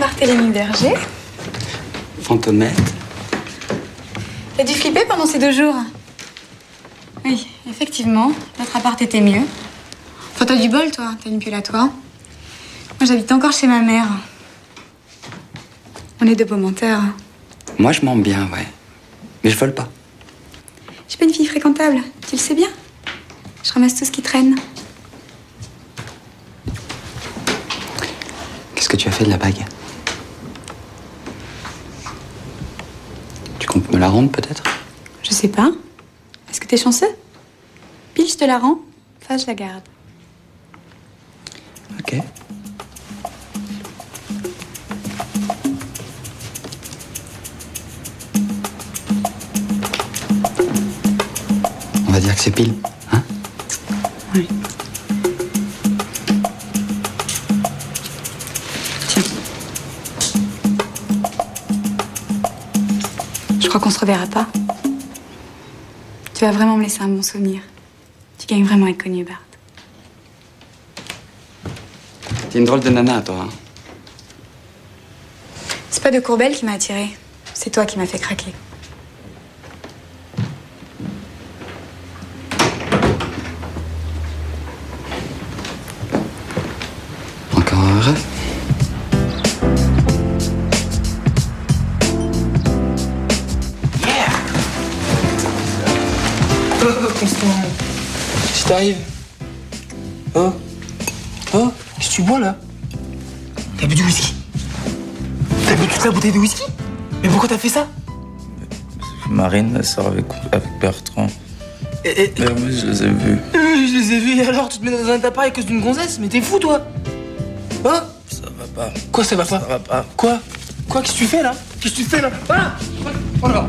Barthélémy Berger. Fantomette. T'as dû flipper pendant ces 2 jours. Oui, effectivement, notre appart était mieux. Enfin, t'as du bol, toi. T'as une pile à toi. Moi, j'habite encore chez ma mère. On est 2 beaux menteurs. Moi, je mens bien, ouais. Mais je vole pas. Je suis pas une fille fréquentable, tu le sais bien. Je ramasse tout ce qui traîne. Qu'est-ce que tu as fait de la bague? Tu comptes me la rendre, peut-être? Je sais pas. Est-ce que t'es chanceux? Pile, je te la rends. Face, je la garde. Ok. On va dire que c'est pile, hein? Oui. Tiens. Je crois qu'on se reverra pas. Tu vas vraiment me laisser un bon souvenir. Tu gagnes vraiment à être connu, Bart. T'es une drôle de nana, toi. Hein? C'est pas de Courbel qui m'a attirée. C'est toi qui m'as fait craquer. Encore un rêve? Constant. Qu'est-ce qui t'arrive? Oh? Oh? Qu'est-ce que tu bois, là? T'as bu du whisky? T'as bu toute la bouteille de whisky? Mais pourquoi t'as fait ça? Marine, elle sort avec Bertrand. Mais oui, je les ai vus. Je les ai vus, et alors tu te mets dans un appareil à cause d'une gonzesse? Mais t'es fou, toi? Hein? Ça va pas. Quoi, ça va pas? Ça va pas. Quoi? Quoi, qu'est-ce que tu fais, là? Qu'est-ce que tu fais, là? Ah! Oh là!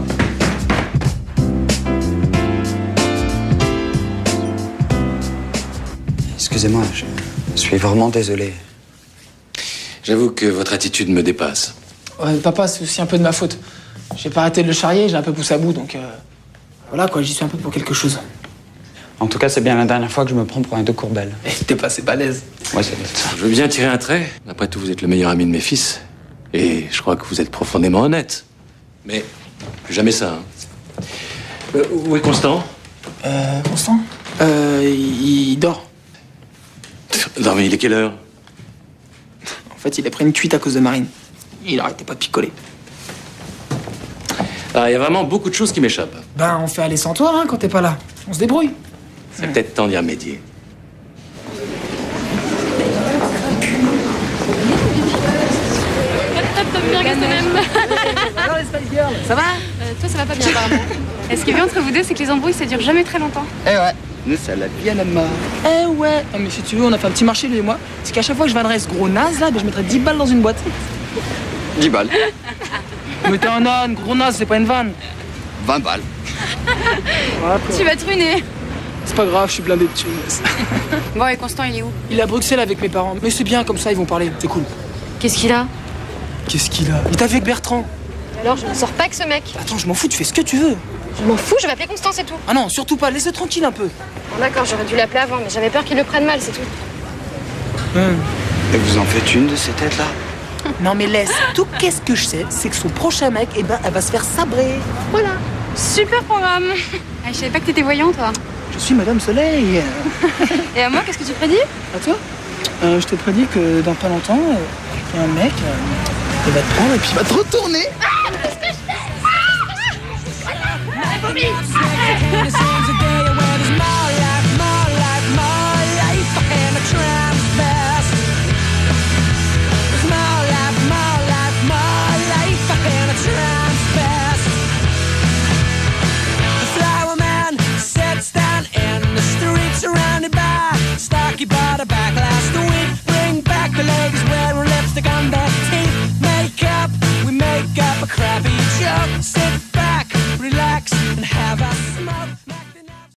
Excusez-moi, je suis vraiment désolé. J'avoue que votre attitude me dépasse. Ouais, papa, c'est aussi un peu de ma faute. J'ai pas arrêté de le charrier, j'ai un peu poussé à bout, donc... Voilà, quoi, j'y suis un peu pour quelque chose. En tout cas, c'est bien la dernière fois que je me prends pour un de Courbel. T'es passé balèze. Ouais, ça doit être ça. Je veux bien tirer un trait. Après tout, vous êtes le meilleur ami de mes fils. Et je crois que vous êtes profondément honnête. Mais plus jamais ça, hein. Où est Constant? Constant? Il dort. Non, mais il est quelle heure? En fait, il a pris une cuite à cause de Marine. Il arrêtait pas de picoler. Ah, il y a vraiment beaucoup de choses qui m'échappent. Ben, on fait aller sans toi, hein, quand t'es pas là. On se débrouille. C'est peut-être temps d'y remédier. Ça va? Toi, ça va pas bien, apparemment. Et ce qui est bien entre vous deux, c'est que les embrouilles, ça dure jamais très longtemps. Eh ouais, nous, ça l'a bien la marre. Eh ouais. Non, mais si tu veux, on a fait un petit marché, lui et moi. C'est qu'à chaque fois que je viendrais ce gros naze, là, ben, je mettrais 10 balles dans une boîte. 10 balles. Mais t'es un âne, gros naze, c'est pas une vanne. 20 balles. Tu vas te ruiner. C'est pas grave, je suis blindé de thunes. Bon, et Constant, il est où? Il est à Bruxelles avec mes parents. Mais c'est bien, comme ça, ils vont parler. C'est cool. Qu'est-ce qu'il a? Qu'est-ce qu'il a? Il est avec Bertrand. Alors, je ne sors pas avec ce mec. Attends, je m'en fous, tu fais ce que tu veux. Je m'en fous, je vais appeler Constance et tout. Ah non, surtout pas, laisse-le tranquille un peu. Bon, d'accord, j'aurais dû l'appeler avant, mais j'avais peur qu'il le prenne mal, c'est tout. Et vous en faites une de ces têtes-là? Non mais laisse, tout qu'est-ce que je sais, c'est que son prochain mec, eh ben, elle va se faire sabrer. Voilà. Super programme. Ah, je savais pas que t'étais voyant, toi. Je suis Madame Soleil. Et à moi, qu'est-ce que tu prédis? À toi je te prédis que dans pas longtemps, il y a un mec, il va te prendre et puis il va te retourner. Surrounded by stocky butter back last week. Bring back the ladies wearing lipstick on their teeth. Make up, we make up a crappy joke. Sit